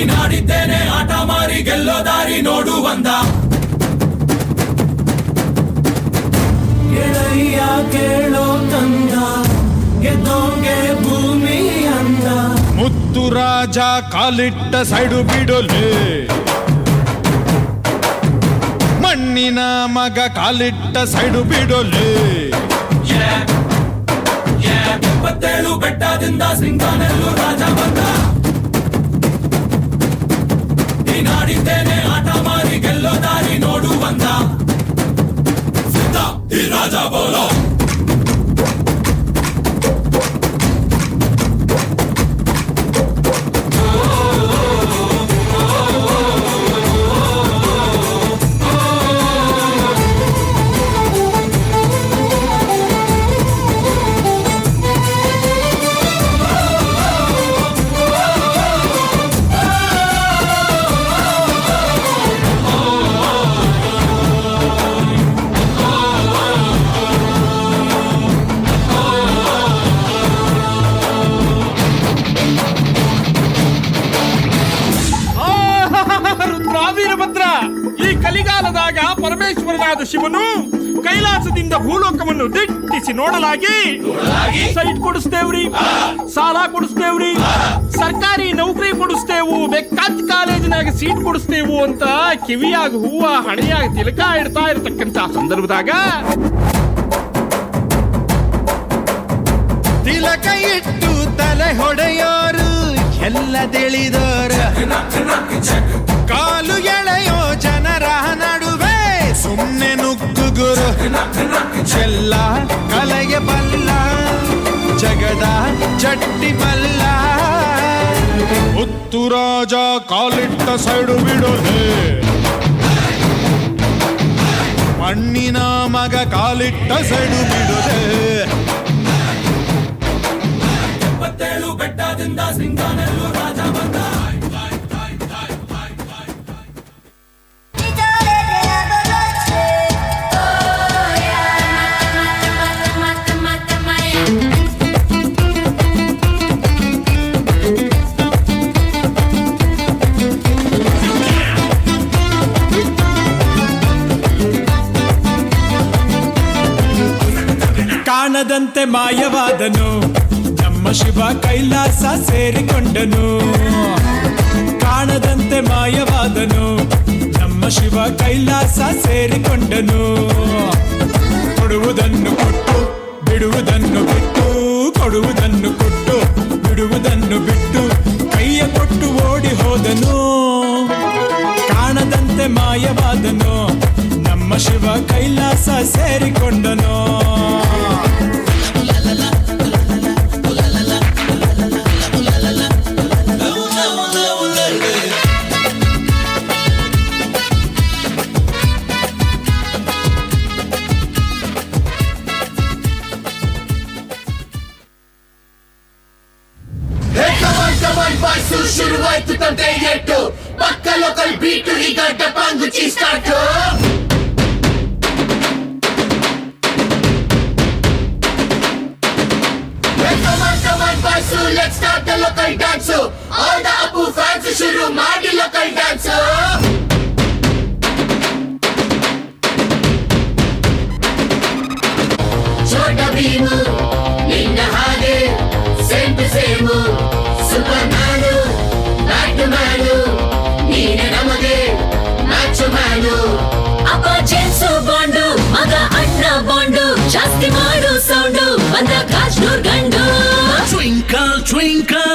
ನೀನಾಡಿದ್ದೇನೆ ಆಟ ಮಾರಿ ಗೆಲ್ಲೋ ದಾರಿ ನೋಡು ಬಂದ ಗೆಳೆಯ ಕೇಳೋ ಕಂದ ಗೆದ್ದೋಂಗೆ ಭೂಮಿ ಅಂದ ಮುತ್ತು ರಾಜ ಕಾಲಿಟ್ಟ ಸೈಡು ಬಿಡೋಲೆ ಮಣ್ಣಿನ ಮಗ ಕಾಲಿಟ್ಟ ಸೈಡು ಬಿಡೋಲೆ 77 ಬೆಟ್ಟದಿಂದ ಸಿಂಗಾನೆಲ್ಲೂ ರಾಜ ಬಂದ ನೀನಾಡಿದ್ದೇನೆ ಆಟ ಮಾರಿ ಗೆಲ್ಲೋ ದಾರಿ ನೋಡು ಬಂದ ಸಿದ್ಧ ಈ ರಾಜ ಬೋಲೋ ಈ ಕಲಿಗಾಲದಾಗ ಪರಮೇಶ್ವರನಾದ ಶಿವನು ಕೈಲಾಸದಿಂದ ಭೂಲೋಕವನ್ನು ದಿಟ್ಟಿಸಿ ನೋಡಲಾಗಿ ಸೈಟ್ ಕೊಡಿಸ್ತೇವ್ರಿ, ಸಾಲ ಕೊಡಿಸ್ತೇವ್ರಿ, ಸರ್ಕಾರಿ ನೌಕರಿ ಕೊಡಿಸ್ತೇವು, ಬೇಕಾದ ಕಾಲೇಜಿನಾಗ ಸೀಟ್ ಕೊಡಿಸ್ತೇವು ಅಂತ ಕಿವಿಯಾಗ ಹೂವ ಹಣೆಯಾಗ ತಿಲಕ ಇಡ್ತಾ ಇರತಕ್ಕಂತ ಸಂದರ್ಭದಾಗ ತಿಲಕ ಇಟ್ಟು ತಲೆ ಹೊಡೆಯೋರು ಎಲ್ಲ ತಿಳಿದೋರ ಕಾಲು ಎಳೆಯೋ ಜನರ ನಡುವೆ ಸುಮ್ಮನೆ ನುಗ್ಗುಗುರು ಚೆಲ್ಲ ಕಲೆಯ ಬಲ್ಲ ಜಗದ ಚಟ್ಟಿ ಬಲ್ಲ ಮುತ್ತು ರಾಜ ಕಾಲಿಟ್ಟ ಸೈಡು ಬಿಡೋಲೆ ಮಣ್ಣಿನ ಮಗ ಕಾಲಿಟ್ಟ ಸೈಡು ಬಿಡೋಲೆ 77 ಬೆಟ್ಟದಿಂದ ಸಿಂಗಾನೆಲ್ಲೂ ರಾಜ ಬಂದ ಕಾಣದಂತೆ ಮಾಯವಾದನು ನಮ್ಮ ಶಿವ ಕೈಲಾಸ ಸೇರಿಕೊಂಡನು ಕಾಣದಂತೆ ಮಾಯವಾದನು ನಮ್ಮ ಶಿವ ಕೈಲಾಸ ಸೇರಿಕೊಂಡನು ಕೊಡುವುದನ್ನು ಕೊಟ್ಟು ಬಿಡುವುದನ್ನು ಬಿಟ್ಟು ಕೊಡುವುದನ್ನು ಕೊಟ್ಟು ಬಿಡುವುದನ್ನು ಬಿಟ್ಟು ಕೈಯ ಕೊಟ್ಟು ಓಡಿ ಹೋದನು ಕಾಣದಂತೆ ಮಾಯವಾದನು ನಮ್ಮ ಶಿವ ಕೈಲಾಸ ಸೇರಿಕೊಂಡನು ಶುರುವಾಯ್ತು ತಂದೆ ಎಟ್ಟು ಪಕ್ಕ ಲೋಕಲ್ ಬೀಟು ಈಗ ಡಪಾಂಗುಚಿ start Let's start the local dance. All the Apu fans ಶುರು ಮಾಡಿ local dance. ಚೋಟ ಭೀಮು ನಿನ್ನ ಹಾಗೆ same to same superman batman ನೀನೆ ನಮಗೆ ಮ್ಯಾಚ್ ಮ್ಯಾನು ಅಪ್ಪ ಜೇಮ್ಸು ಬಾಂಡು ಮಗ ಅಣ್ಣ ಬಾಂಡು ಜಾಸ್ತಿ ಮಾಡು ಸೌಂಡು ಬಂದ ಕಾಜ್ನೂರ್ ಗಂಡು Twinkle twinkle